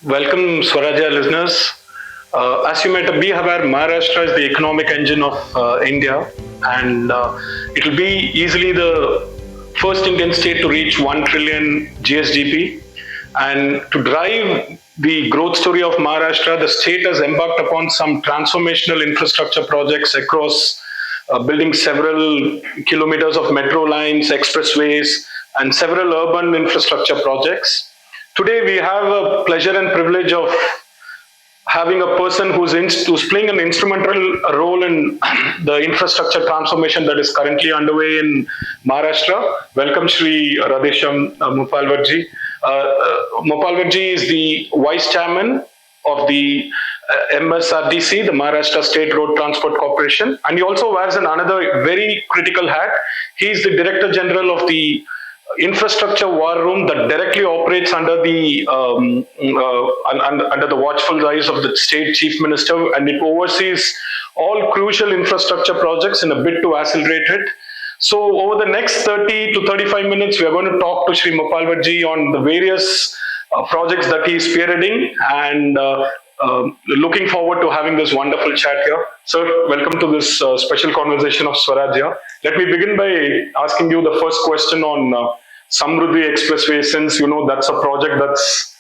Welcome, Swarajya listeners. As you might be aware, Maharashtra is the economic engine of India, and it will be easily the first Indian state to reach 1 trillion GSDP. And to drive the growth story of Maharashtra, the state has embarked upon some transformational infrastructure projects across building several kilometers of metro lines, expressways, and several urban infrastructure projects. Today, we have a pleasure and privilege of having a person who's playing an instrumental role in the infrastructure transformation that is currently underway in Maharashtra. Welcome, Shri Radheyshyam Moplawar ji. Mopalwar ji is the Vice Chairman of the MSRDC, the Maharashtra State Road Transport Corporation, and he also wears another very critical hat. He is the Director General of the Infrastructure War Room that directly operates under the watchful eyes of the State Chief Minister, and it oversees all crucial infrastructure projects in a bid to accelerate it. So over the next 30 to 35 minutes, we are going to talk to Shri Mopalwar ji on the various projects that he is spearheading, and looking forward to having this wonderful chat here. Sir, welcome to this special conversation of Swarajya. Let me begin by asking you the first question on Samruddhi Expressway, since that's a project that's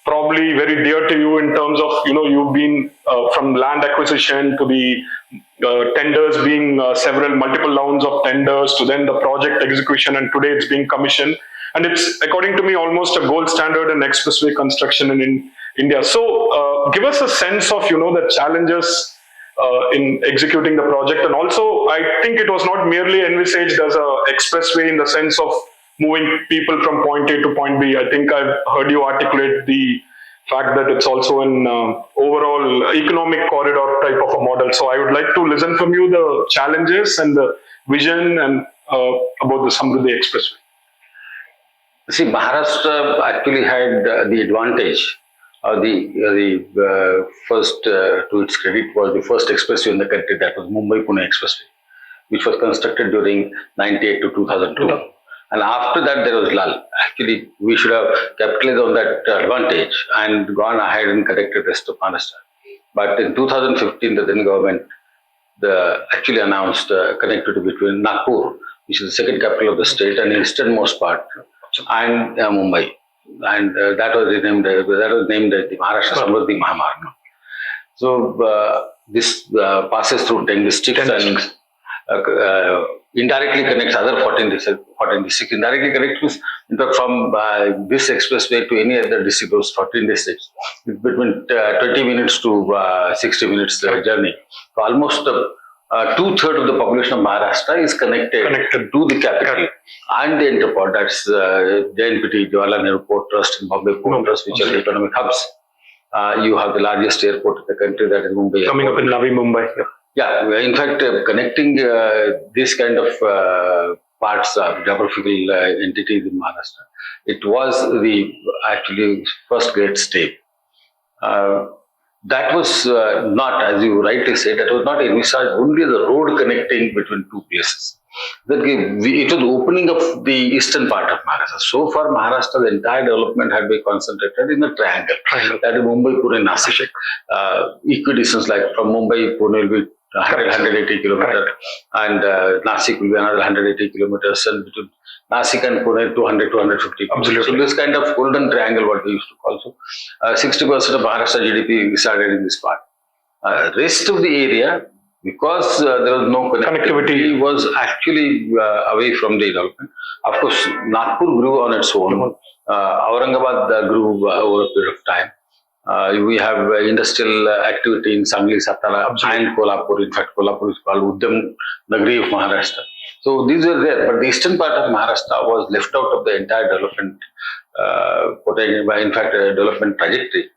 probably very dear to you in terms of you've been from land acquisition to the tenders being multiple rounds of tenders to then the project execution, and today it's being commissioned, and it's, according to me, almost a gold standard in expressway construction in India. So give us a sense of the challenges in executing the project, and also I think it was not merely envisaged as a expressway in the sense of moving people from point A to point B. I think I've heard you articulate the fact that it's also an overall economic corridor type of a model. So I would like to listen from you the challenges and the vision and about the Samruddhi Expressway. See, Maharashtra actually had the advantage. The first, to its credit, was the first expressway in the country, that was Mumbai-Pune Expressway, which was constructed during 98 to 2002. And after that, there was lull. Actually, we should have capitalized on that advantage and gone ahead and connected the rest of Maharashtra. But in 2015, the then government actually announced connectivity between Nagpur, which is the second capital of the state, and easternmost part, and Mumbai. And that was named the Maharashtra Samruddhi Mahamarg. So this passes through 10 districts and indirectly connects other 14 districts. Indirectly connects, in fact, from this expressway to any other district, those 14 districts, it's between 20 minutes to 60 minutes journey. So almost 2/3 of the population of Maharashtra is connected to the capital and the interport. That's JNPT, Jawaharlal Nehru Port Trust, and Bombay Port Trust, which are the economic hubs. You have the largest airport in the country, that is Mumbai. Coming up in Navi Mumbai. Yeah, in fact, connecting this kind of parts of geographical entities in Maharashtra, it was the actually first great step. That was not, as you rightly said, that was not envisaged only the road connecting between two places. It was opening up the eastern part of Maharashtra. So far, Maharashtra, the entire development had been concentrated in a triangle. That is Mumbai, Pune, Nasik. Equidistance, like from Mumbai, Pune will be 180 kilometers, and Nasik will be another 180 kilometers, and between Nasik and Pune, 200 to 150. Absolutely. So this kind of golden triangle, what we used to call. So 60% of Maharashtra GDP resided in this part. Rest of the area, because there was no connectivity, was actually away from the development. Of course, Nagpur grew on its own. Aurangabad grew over a period of time. We have industrial activity in Sangli, Satara, and Kolhapur. In fact, Kolhapur is called Udyam Nagari of Maharashtra. So these were there, but the eastern part of Maharashtra was left out of the entire development potential, in fact, development trajectory.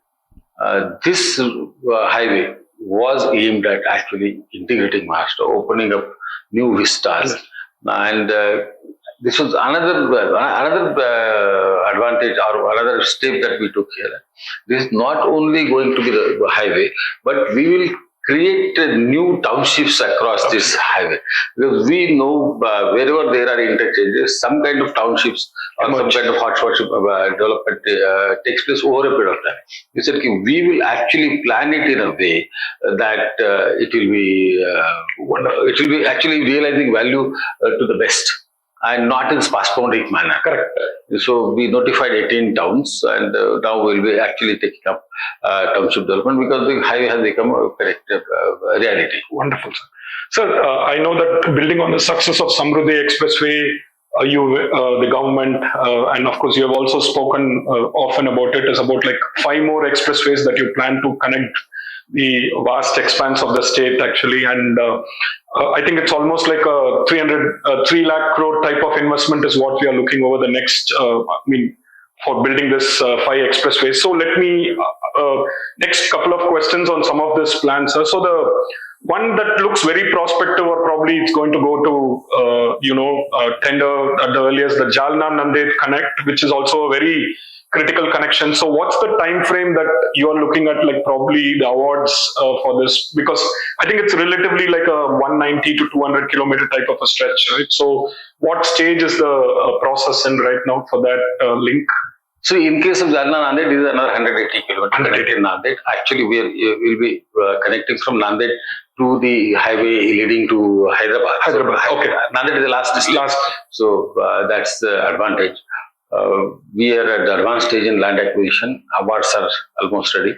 This highway was aimed at actually integrating Maharashtra, opening up new vistas, and this was another advantage or another step that we took here. This is not only going to be the highway, but we will create new townships across this highway. Because we know wherever there are interchanges, some kind of townships or some kind of hotspot development takes place over a period of time. We said we will actually plan it in a way that it will be actually realizing value to the best, and not in spasmodic manner. Correct. So we notified 18 towns, and now we'll be actually taking up township development because the highway has become a correct reality. Wonderful, sir. Sir, I know that building on the success of Samruddhi Expressway, the government, and of course you have also spoken often about it, is about like 5 more expressways that you plan to connect the vast expanse of the state actually, and I think it's almost like a 3 lakh crore type of investment is what we are looking over the next, for building this 5 expressways. So let me, next couple of questions on some of this plans. So the one that looks very prospective, or probably it's going to go to, tender at the earliest, the Jalna-Nanded Connect, which is also a very critical connection. So what's the time frame that you are looking at, like probably the awards for this? Because I think it's relatively like a 190 to 200 kilometer type of a stretch, right? So what stage is the process in right now for that link? So in case of Jalna-Nanded, it is another 180 kilometers connected in Nanded. Actually, we will be connecting from Nanded to the highway leading to Hyderabad. Okay. Nanded is the last district. So that's the advantage. We are at the advanced stage in land acquisition. Awards are almost ready.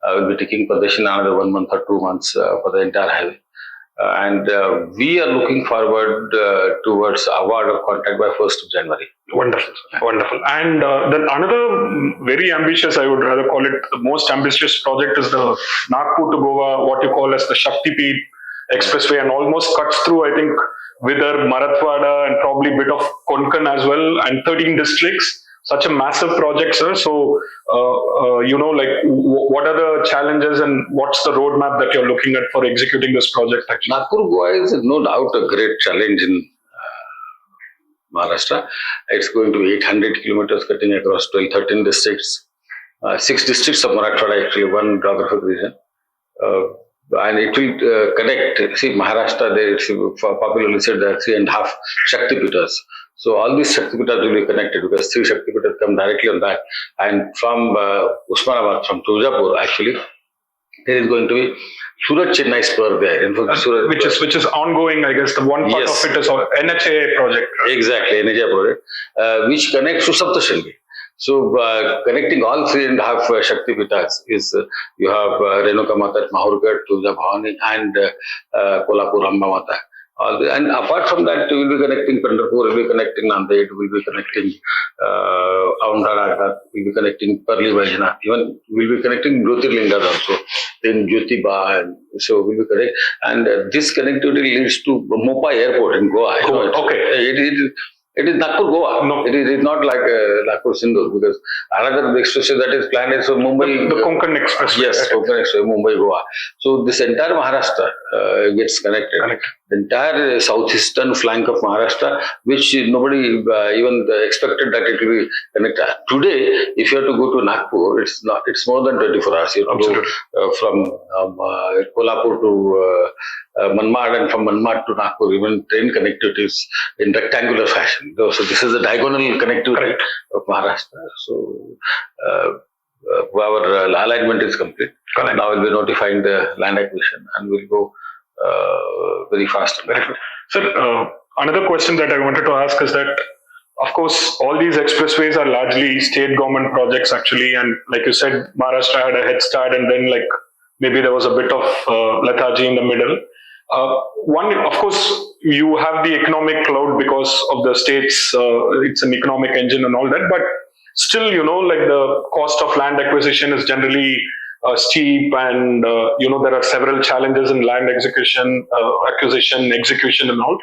We'll be taking possession another 1 month or 2 months for the entire highway. And we are looking forward towards award of contract by 1st of January. Wonderful, wonderful. And then another very ambitious, I would rather call it the most ambitious project, is the Nagpur to Goa, what you call as the Shakti Expressway, and almost cuts through, I think, Virar, Marathwada, and probably a bit of Konkan as well, and 13 districts. Such a massive project, sir. So, what are the challenges and what's the roadmap that you're looking at for executing this project? Actually, Nagpur-Goa is no doubt a great challenge in Maharashtra. It's going to be 800 kilometers cutting across 13 districts, 6 districts of Marathwada, actually, 1 geographic region. And it will connect. See, Maharashtra, it's popularly said there are 3.5 Shakti Pitas. So all these Shakti Pitas will be connected because 3 Shakti Pitas come directly on that. And from Usmanabad, from Tuljapur, actually, there is going to be Surat-Chennai spur there. In fact, which is ongoing, I guess. The one part of it is NHA project. Right? Exactly, NHA project, which connects to Saptashangi. So connecting all 3.5 Shakti Pitas is you have Renuka Mata, Mahurgarh, Tulja Bhavani, and Kolhapur Amba Mata. And apart from that, we will be connecting Pandharpur, we will be connecting Nanded, we will be connecting Aundha, we will be connecting Parli Vajna, even we will be connecting Jyotirlingas also, then Jyotiba, and so we will be connect. And this connectivity leads to Mopa Airport in Goa. It is Nagpur-Goa. No. It is not like Nagpur-Sindur, because another expressway that is planned is Mumbai. The Konkan Expressway. Yes, Konkan Expressway, Mumbai-Goa. So this entire Maharashtra gets connected. The entire southeastern flank of Maharashtra, which nobody even expected that it will be connected. Today, if you have to go to Nagpur, it's more than 24 hours. You have to go from Kolhapur to Manmad, and from Manmad to Nagpur, even train connectivity is in rectangular fashion. So this is the diagonal connectivity of Maharashtra. So our alignment is complete. Now we'll be notifying the land acquisition, and we'll go very fast. Very good. Sir, another question that I wanted to ask is that, of course, all these expressways are largely state government projects actually, and like you said, Maharashtra had a head start, and then like maybe there was a bit of lethargy in the middle. One, of course, you have the economic cloud because of the states, it's an economic engine and all that, but still, like the cost of land acquisition is generally steep, and there are several challenges in land acquisition, execution and all.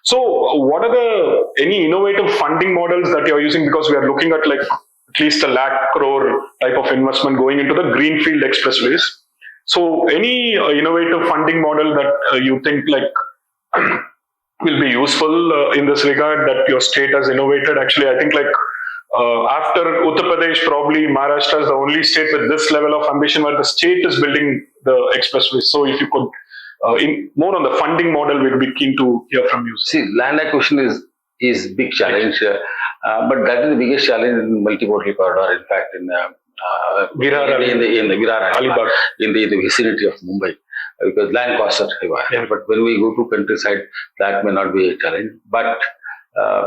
So what are any innovative funding models that you're using? Because we are looking at like at least 1 lakh crore type of investment going into the greenfield expressways. So any innovative funding model that you think like will be useful in this regard that your state has innovated? Actually, I think like after Uttar Pradesh, probably Maharashtra is the only state with this level of ambition where the state is building the expressway. So if you could, more on the funding model, we'd be keen to hear from you. See, land acquisition is big challenge, but that is the biggest challenge in multimodal corridor. In fact, in Virar in the Virar Alibag, in the vicinity of Mumbai, because land costs are high. Yeah. But when we go to countryside, that may not be a challenge. But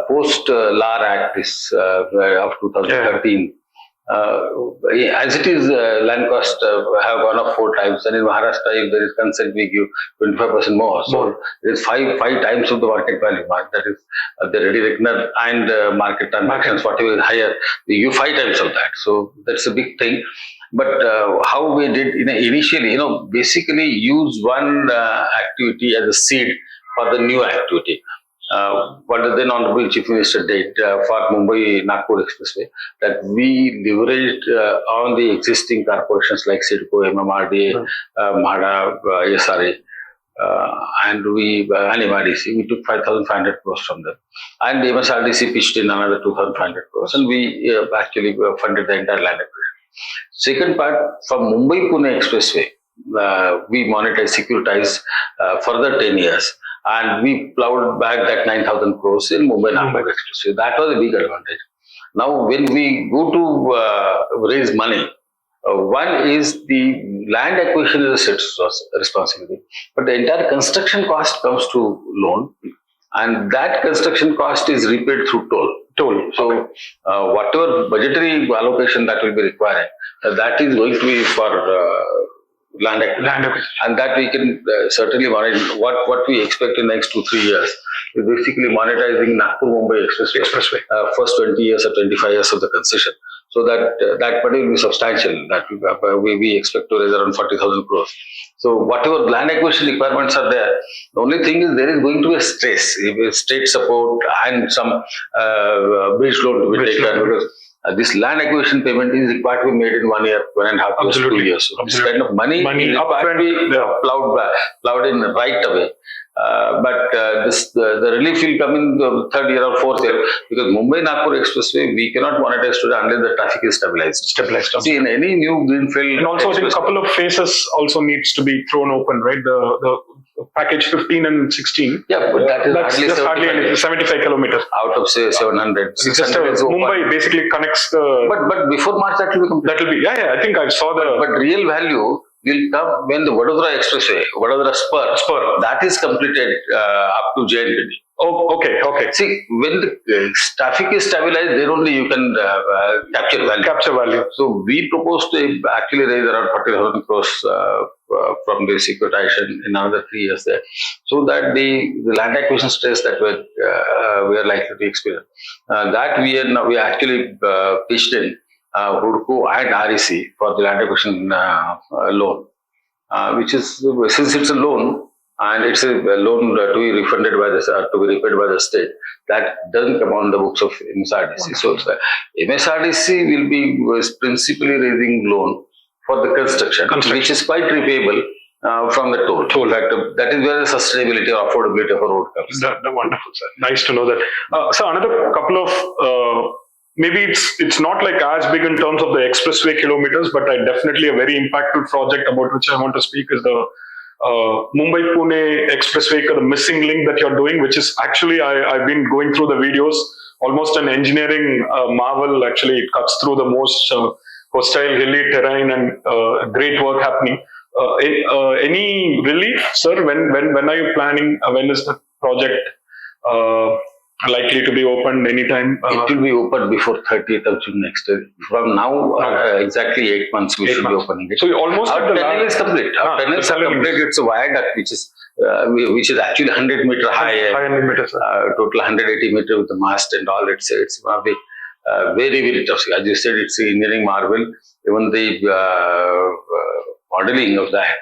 post LAR Act of 2013. As it is, land cost have gone up 4 times, and in Maharashtra, if there is consent, we give 25% more. So it is five times of the market value. That is the ready reckoner and market transactions, whatever is higher, we give 5 times of that. So that's a big thing. But how we did initially, basically use one activity as a seed for the new activity. What the then Honorable Chief Minister did for Mumbai-Nagpur Expressway, that we leveraged on the existing corporations like CIDCO, MMRDA, MHADA, SRA, and MSRDC. We took 5,500 crores from them. And the MSRDC pitched in another 2,500 crores, and we actually funded the entire land acquisition. Second part, from Mumbai-Pune Expressway, we securitized further 10 years. And we plowed back that 9,000 crores in Mumbai-Nagpur Expressway. That was a big advantage. Now, when we go to raise money, one is the land acquisition is a state responsibility, but the entire construction cost comes to loan, and that construction cost is repaid through toll. So, whatever budgetary allocation that will be required, that is going to be for land acquisition, and that we can certainly manage. What we expect in the next 2-3 years is basically monetizing Nagpur-Mumbai Expressway. First 20 years or 25 years of the concession, so that money will be substantial. That we expect to raise around 40,000 crores. So whatever land acquisition requirements are there, the only thing is there is going to be a stress, state support and some bridge loan to be taken, because this land acquisition payment is required to be made in 1 year, 1.5 years, 2 years. So this kind of money is required to be plowed in right away. But the relief will come in the 3rd year or 4th year, because Mumbai-Nagpur Expressway, we cannot monetize today unless the traffic is stabilized. See, in any new greenfield, and also I think a couple of phases also needs to be thrown open, right? The package 15 and 16. Yeah, but that's hardly 75 kilometers out of say 700. It's just Mumbai basically connects the. But before March that will be complete. That will be I think I saw the. But real value will come when the Vadodara Expressway, Vadodara Spur, that is completed up to JNPT. Oh, okay. See, when the traffic is stabilized, then only you can capture value. So we propose to actually raise around 40,000 crores from the securitization in another 3 years there, so that the land acquisition stress that we are likely to experience, that we actually pitched in HUDCO and REC for the land acquisition loan, which is, since it's a loan and it's a loan to be refunded by to be repaid by the state, that doesn't come on the books of MSRDC. So MSRDC will be principally raising loan for the construction, which is quite repayable from the toll. That is where the sustainability or affordability of a road comes. Wonderful, sir. Nice to know that. So another couple of maybe it's not like as big in terms of the expressway kilometers, but definitely a very impactful project about which I want to speak is the Mumbai-Pune Expressway, the missing link that you're doing, which is actually, I've been going through the videos, almost an engineering marvel. Actually, it cuts through the most hostile hilly terrain and great work happening. Any relief, sir? When are you planning? When is the project likely to be opened? Anytime? It will be opened before 30th of June next year. From now, exactly 8 months we should be opening it. So you almost our tunnel is complete. Our tunnel is complete. It's a viaduct which is actually 100 meter high. 100 meters. Total 180 meter with the mast and all. It's one of the very, very tough. As you said, it's an engineering marvel. Even the modeling of that.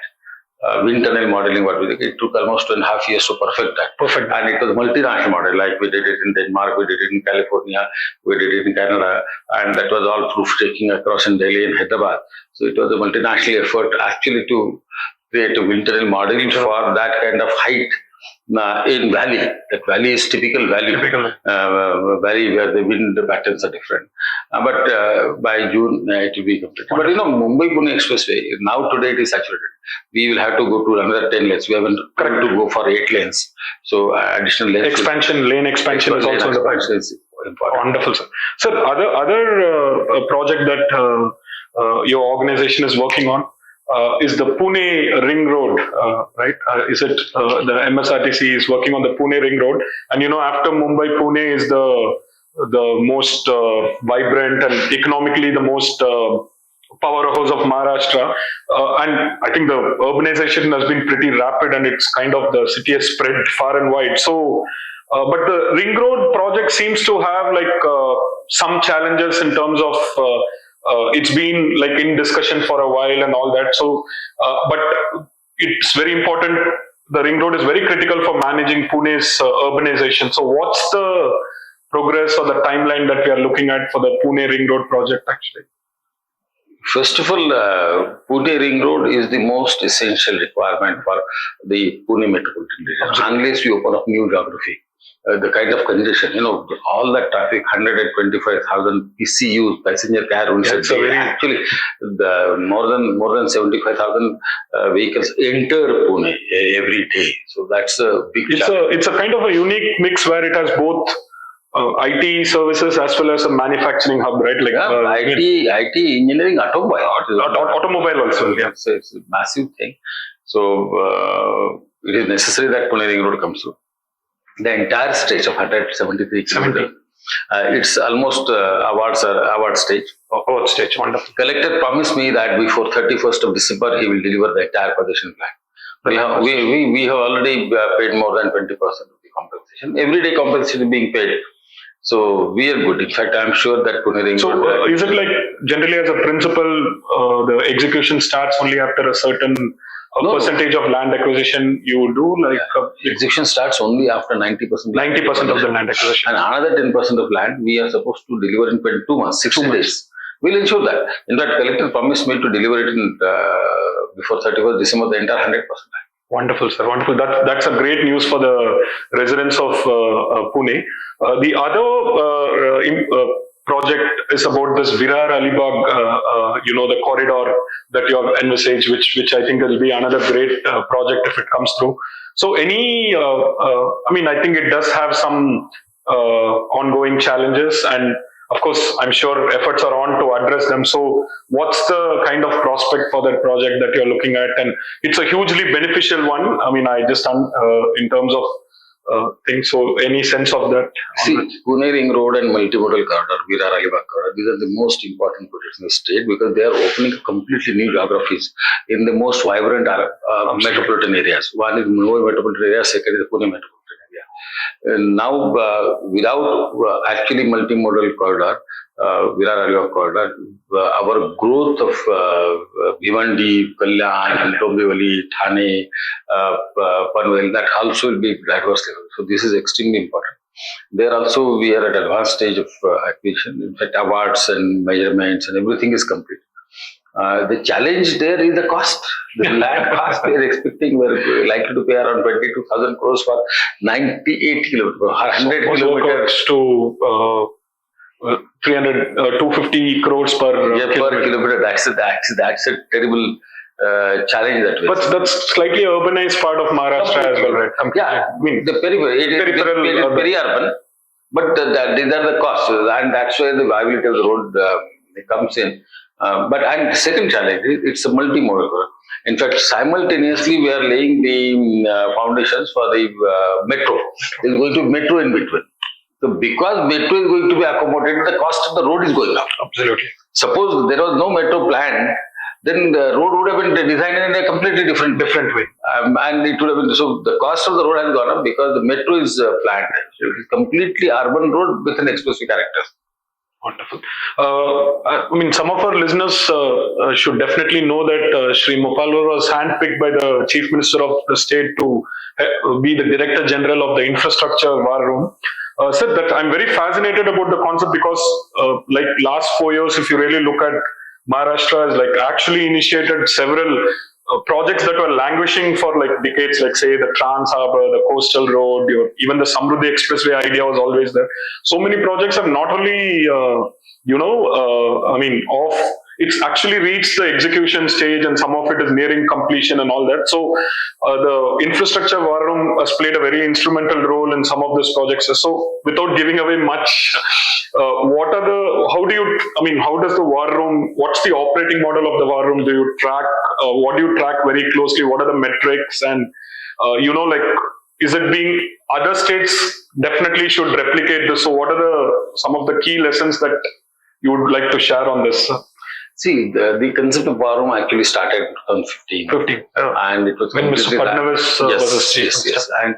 Wind tunnel modeling, it took almost 2.5 years to perfect that. And it was multinational model, like we did it in Denmark, we did it in California, we did it in Canada, and that was all proof taking across in Delhi and Hyderabad. So it was a multinational effort actually to create a wind tunnel model for that kind of height in valley. That valley is typical valley. Valley where the wind patterns are different. But by June it will be completed. But Mumbai-Pune Expressway, now today it is saturated. We will have to go to another 10 lanes. We haven't tried to go for 8 lanes. So additional lanes. Lane expansion is also important. Wonderful, sir. Sir, other project that your organization is working on is the Pune Ring Road, right? Is it the MSRDC is working on the Pune Ring Road? And after Mumbai, Pune is the most vibrant and economically the most powerhouse of Maharashtra. And I think the urbanization has been pretty rapid, and it's kind of the city has spread far and wide. So, but the Ring Road project seems to have some challenges in terms of it's been in discussion for a while and all that. So, but it's very important. The Ring Road is very critical for managing Pune's urbanization. So, what's the progress or the timeline that we are looking at for the Pune Ring Road project actually? First of all, Pune Ring Road is the most essential requirement for the Pune metropolitan region. Unless we open up new geography, the kind of congestion, all that traffic, 125,000 PCUs, passenger car units. Actually, more than 75,000 vehicles enter Pune every day. So that's a big challenge. It's a kind of a unique mix where it has both IT services as well as a manufacturing hub, right? IT, engineering, automobile also. Yeah. So it's a massive thing. So it is necessary that Pune Ring Road comes through. The entire stretch of 173 kilometers. It's almost award stage. Award stage, wonderful. Collector promised me that before 31st of December he will deliver the entire possession plan. We have already paid more than 20% of the compensation. Everyday compensation is being paid. So we are good. In fact, I am sure that Pune Ring Road. So is it generally as a principle, the execution starts only after a certain percentage of land acquisition you do? Execution starts only after 90%. 90% of the land acquisition. And another 10% of land we are supposed to deliver in 22 months, 60 days. We'll ensure that. In fact, collector promised me to deliver it in before 31st December, the entire 100%. Wonderful, sir. Wonderful. That's a great news for the residents of Pune. The other project is about this Virar Alibag, the corridor that you have envisaged, which I think will be another great project if it comes through. So I think it does have some ongoing challenges, and of course, I'm sure efforts are on to address them. So what's the kind of prospect for that project that you're looking at? And it's a hugely beneficial one. I just, in terms of things, so any sense of that? See, Pune Ring Road and multimodal corridor, Virar Alibag corridor, these are the most important projects in the state because they are opening completely new geographies in the most vibrant metropolitan areas. One is Mumbai metropolitan area, second is the Pune metropolitan area. Now, without actually multimodal corridor, Virar Alibag corridor, our growth of Bhiwandi, Kalyan, Dombivli, Thane, Panvel, that also will be adverse level. So this is extremely important. There also we are at advanced stage of acquisition. In fact, awards and measurements and everything is complete. The challenge there is the cost. The land cost we are expecting, we're likely to pay around 22,000 crores for 98 kilometers, 100 kilometers to 250 crores per kilometer. That's a terrible challenge that way. But that's slightly urbanized part of Maharashtra as well, right? The periphery. It is peri-urban, but these are the costs, and that's where the viability of the road comes in. And second challenge, it's a multimodal. In fact, simultaneously we are laying the foundations for the metro. There's going to be metro in between. So because metro is going to be accommodated, the cost of the road is going up. Absolutely. Suppose there was no metro plan, then the road would have been designed in a completely different way. And it would have been, so the cost of the road has gone up because the metro is planned. So it is completely urban road with an expressway character. Wonderful. Some of our listeners should definitely know that Shri Mopalwar was handpicked by the Chief Minister of the state to be the Director General of the Infrastructure War Room. Sir, that I'm very fascinated about the concept because last 4 years, if you really look at Maharashtra has actually initiated several projects that were languishing for like decades, like say the Trans Harbour, the Coastal Road, even the Samruddhi Expressway idea was always there. So many projects have not only, it's actually reached the execution stage and some of it is nearing completion and all that. So the infrastructure war room has played a very instrumental role in some of these projects. So without giving away much, how does the war room, what's the operating model of the war room? Do you track, what do you track very closely? What are the metrics? And, is it being, other states definitely should replicate this. So what are some of the key lessons that you would like to share on this? See, the concept of war room actually started in 2015. And it was when Mr. Fadnavis was a chief. Yes. And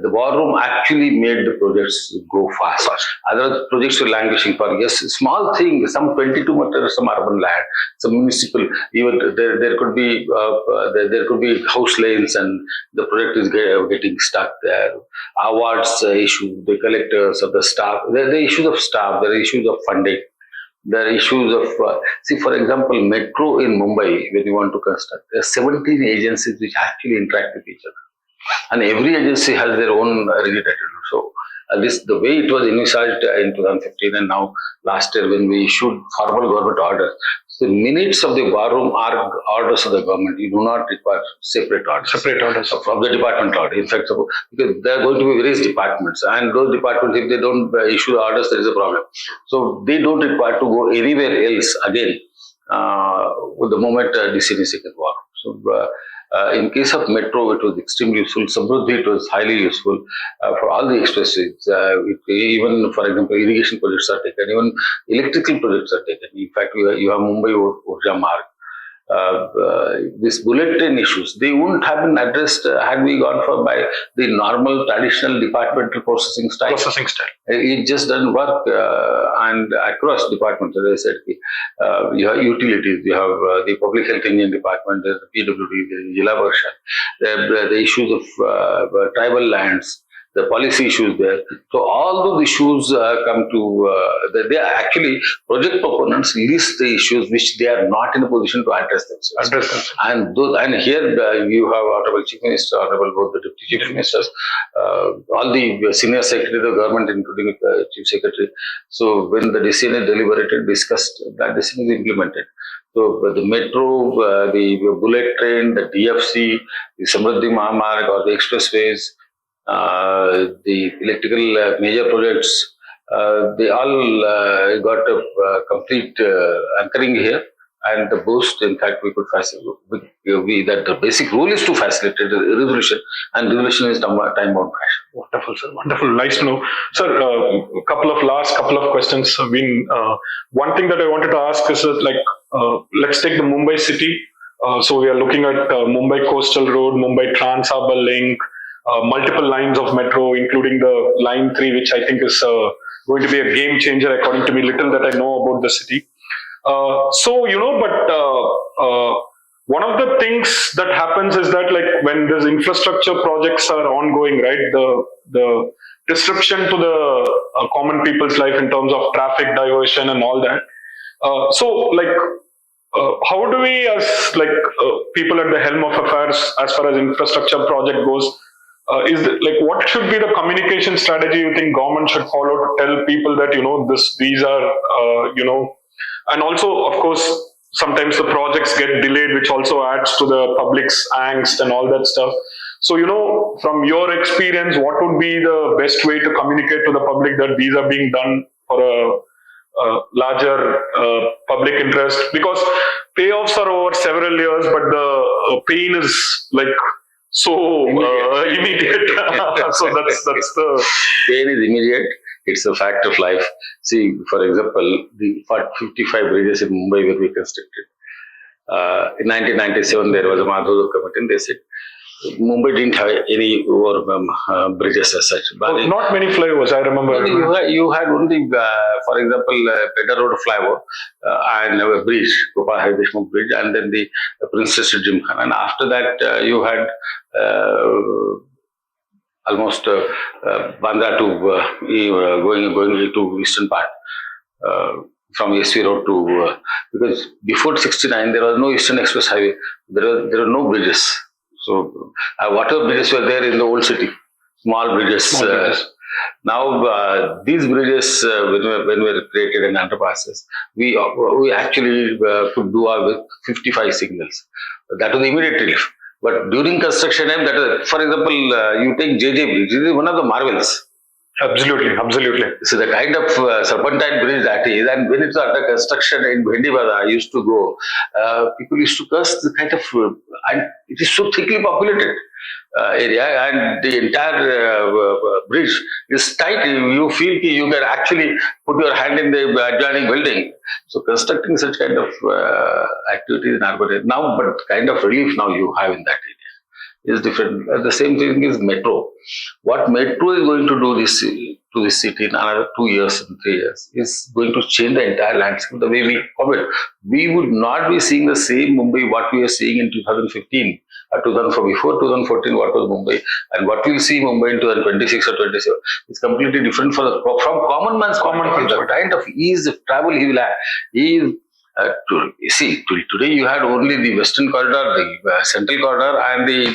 the war room actually made the projects go fast. Other projects were languishing for years. Small thing, some 22 meters, some urban land, some municipal. Even there could be house lanes, and the project is getting stuck there. Awards issue, the collectors of the staff. There are issues of staff. There are issues of funding. There are issues of, for example, metro in Mumbai, when you want to construct, there are 17 agencies which actually interact with each other. And every agency has their own regulated rule. So, the way it was envisaged in 2015 and now last year when we issued formal government orders, the minutes of the war room are orders of the government. You do not require separate orders. From the department order. In fact, because there are going to be various departments, and those departments, if they don't issue the orders, there is a problem. So they don't require to go anywhere else again with the moment decision is taken war room. So in case of metro, it was extremely useful. Samruddhi, it was highly useful for all the expressways. Even, for example, irrigation projects are taken, even electrical projects are taken. In fact, you have Mumbai Urja Marg. These bullet train issues, they wouldn't have been addressed had we gone for by the normal traditional departmental processing style. It just doesn't work, and across departments, as I said, you have utilities, you have the public health engineering department, there's the PWD, there's Jila Varsha, the issues of tribal lands, the policy issues there. So all those issues come to, they are actually, project proponents list the issues which they are not in a position to address themselves. And here you have Honorable Chief Minister, Honorable both the Deputy Chief Ministers, all the senior secretaries of the government, including the Chief Secretary. So when the decision is deliberated, discussed, that decision is implemented. So the metro, the bullet train, the DFC, the Samruddhi Mahamarg or the expressways, the electrical major projects, they all got a complete anchoring here. And the boost, in fact, we could facilitate. That the basic rule is to facilitate resolution, and resolution is time-bound fashion. Wonderful, sir. Wonderful. Nice to know, sir. Couple of questions have been. One thing that I wanted to ask is let's take the Mumbai city. So we are looking at Mumbai Coastal Road, Mumbai Trans Harbour Link, multiple lines of metro, including the Line 3, which I think is going to be a game changer, according to me. Little that I know about the city. One of the things that happens is that, like, when these infrastructure projects are ongoing, right, the disruption to the common people's life in terms of traffic diversion and all that. How do we, as people at the helm of affairs, as far as infrastructure project goes, what should be the communication strategy you think government should follow to tell people that these are and also, of course, sometimes the projects get delayed, which also adds to the public's angst and all that stuff. So, from your experience, what would be the best way to communicate to the public that these are being done for a larger public interest? Because payoffs are over several years, but the pain is so immediate. So that's the pain is immediate. It's a fact of life. See, for example, the 55 bridges in Mumbai were reconstructed. In 1997, there was a Madhav committee, and they said Mumbai didn't have any bridges as such. But not many flyovers, I remember. You had only, for example, Pedder Road flyover and a bridge, Shri Radheyshyam Bridge, and then the Princess Gymkhana. And after that, you had almost Bandra to going to eastern part. from SV Road to, because before 69 there was no Eastern Express Highway, there were no bridges. So whatever bridges were there in the old city, small bridges. Now these bridges, when were created in underpasses, we actually could do with 55 signals. That was the immediate relief. But during construction time, for example, you take JJ Bridge, it is one of the marvels. Absolutely. So the kind of serpentine bridge that is, and when it's under construction in Bhendibada, I used to go, people used to curse the kind of, and it is so thickly populated area, and the entire bridge is tight. You feel you can actually put your hand in the adjoining building. So constructing such kind of activities in urban area now, but kind of relief now you have in that area is different. The same thing is metro. What metro is going to do this to this city in another 2 years and 3 years is going to change the entire landscape. The way we operate, we would not be seeing the same Mumbai what we are seeing in 2015 or 2004. Before 2014, what was Mumbai, and what we'll see Mumbai in 2026 or 27 is completely different from common man's the kind of ease of travel he will have. Today you had only the western corridor, the central corridor, and the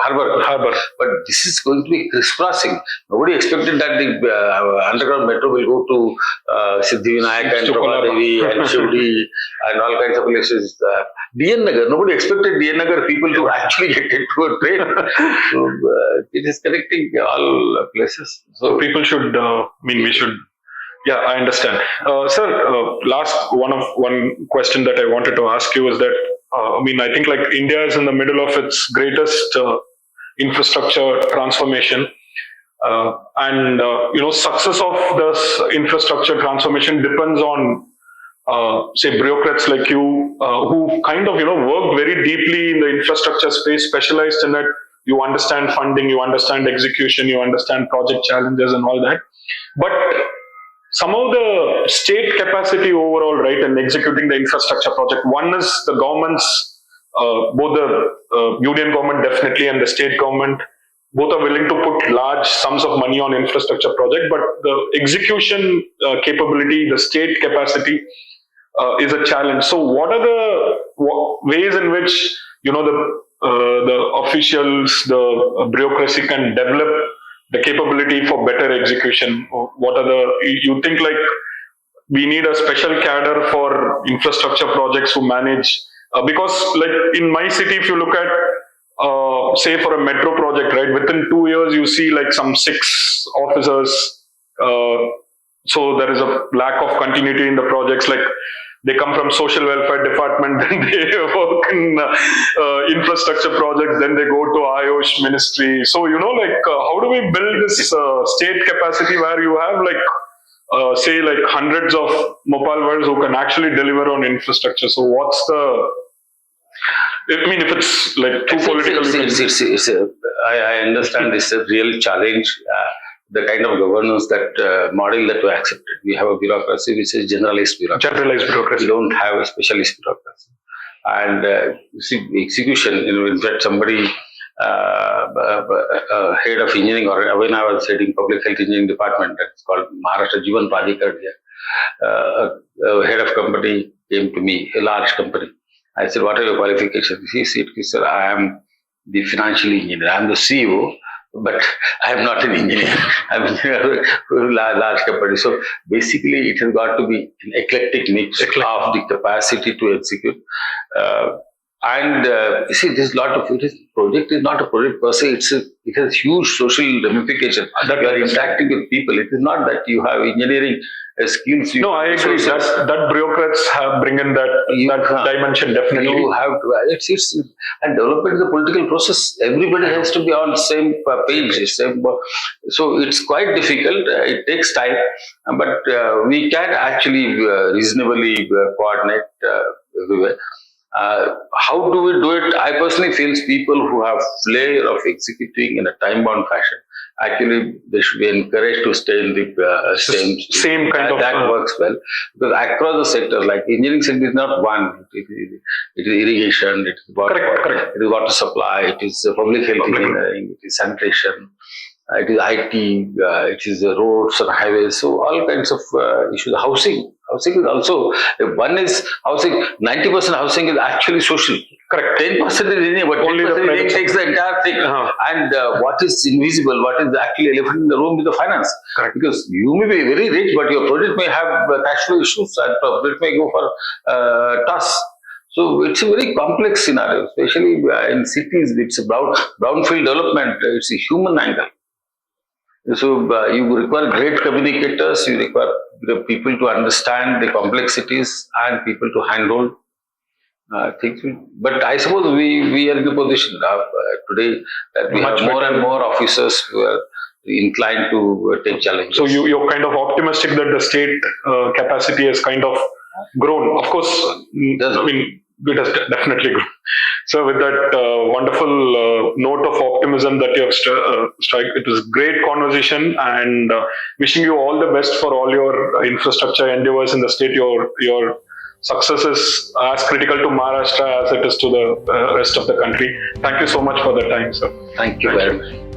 harbour. But this is going to be crisscrossing. Nobody expected that the underground metro will go to Siddhivinayak and Prabhadevi and Shivdi and all kinds of places. DN Nagar, nobody expected DN Nagar people to actually get into a train. So it is connecting all places. So people should, we should. Yeah, I understand. Sir, last one question that I wanted to ask you is that, I think like India is in the middle of its greatest infrastructure transformation. And success of this infrastructure transformation depends on, say, bureaucrats like you, who kind of, work very deeply in the infrastructure space, specialized in it. You understand funding, you understand execution, you understand project challenges and all that. But somehow the state capacity overall, right, in executing the infrastructure project, one is the governments, both the union government definitely and the state government, both are willing to put large sums of money on infrastructure project, but the execution capability, the state capacity is a challenge. So what are the ways in which, the officials, the bureaucracy can develop the capability for better execution? What are you think like we need a special cadre for infrastructure projects who manage, because like in my city, if you look at, say for a metro project, right, within 2 years, you see like some 6 officers. So there is a lack of continuity in the projects. Like they come from social welfare department, then they work in infrastructure projects, then they go to Ayush ministry. So, how do we build this state capacity where you have say hundreds of Mopalwars who can actually deliver on infrastructure? So what's if it's like too political. I understand this is a real challenge. The kind of governance that model that we accepted. We have a bureaucracy which is generalized bureaucracy. We don't have a specialist bureaucracy. And execution, in fact, somebody, head of engineering, or when I was heading public health engineering department, that's called Maharashtra Jivan Pradhikar, head of company came to me, a large company. I said, what are your qualifications? He said, I am the financial engineer. I am the CEO. But I am not an engineer. I'm a large company. So basically, it has got to be an eclectic mix of the capacity to execute. There's a lot of it. Project is not a project per se. It has huge social ramification. That you are interacting with people. It is not that you have engineering skills. No, I agree. That bureaucrats bring in that dimension, definitely. You have to. And development is a political process. Everybody has to be on the same page. So it's quite difficult. It takes time, but we can actually reasonably coordinate everywhere. How do we do it? I personally feel people who have flair of executing in a time-bound fashion, actually they should be encouraged to stay in the same kind of... That works well. Because across the sector, like engineering sector is not one. It is irrigation, it is water supply, it is public health engineering, it is sanitation, it is IT, it is roads and highways. So all kinds of issues. Housing. Housing is also, one is housing, 90% housing is actually social. Correct. 10% is linear, but Only the 10% private takes the entire thing. And what is invisible, what is actually elephant in the room is the finance. Correct. Because you may be very rich, but your project may have cash flow issues and project may go for toss. So it's a very complex scenario, especially in cities. It's a brownfield development. It's a human angle. So you require great communicators. You require people to understand the complexities and people to handle things. But I suppose we are in a position today that we have more and more officers who are inclined to take challenges. So you're kind of optimistic that the state capacity has kind of grown. Of course, I mean, it has definitely grown. So with that wonderful note of optimism that you have struck, it was great conversation, and wishing you all the best for all your infrastructure endeavors in the state. Your success is as critical to Maharashtra as it is to the rest of the country. Thank you so much for the time, sir. Thank you very much.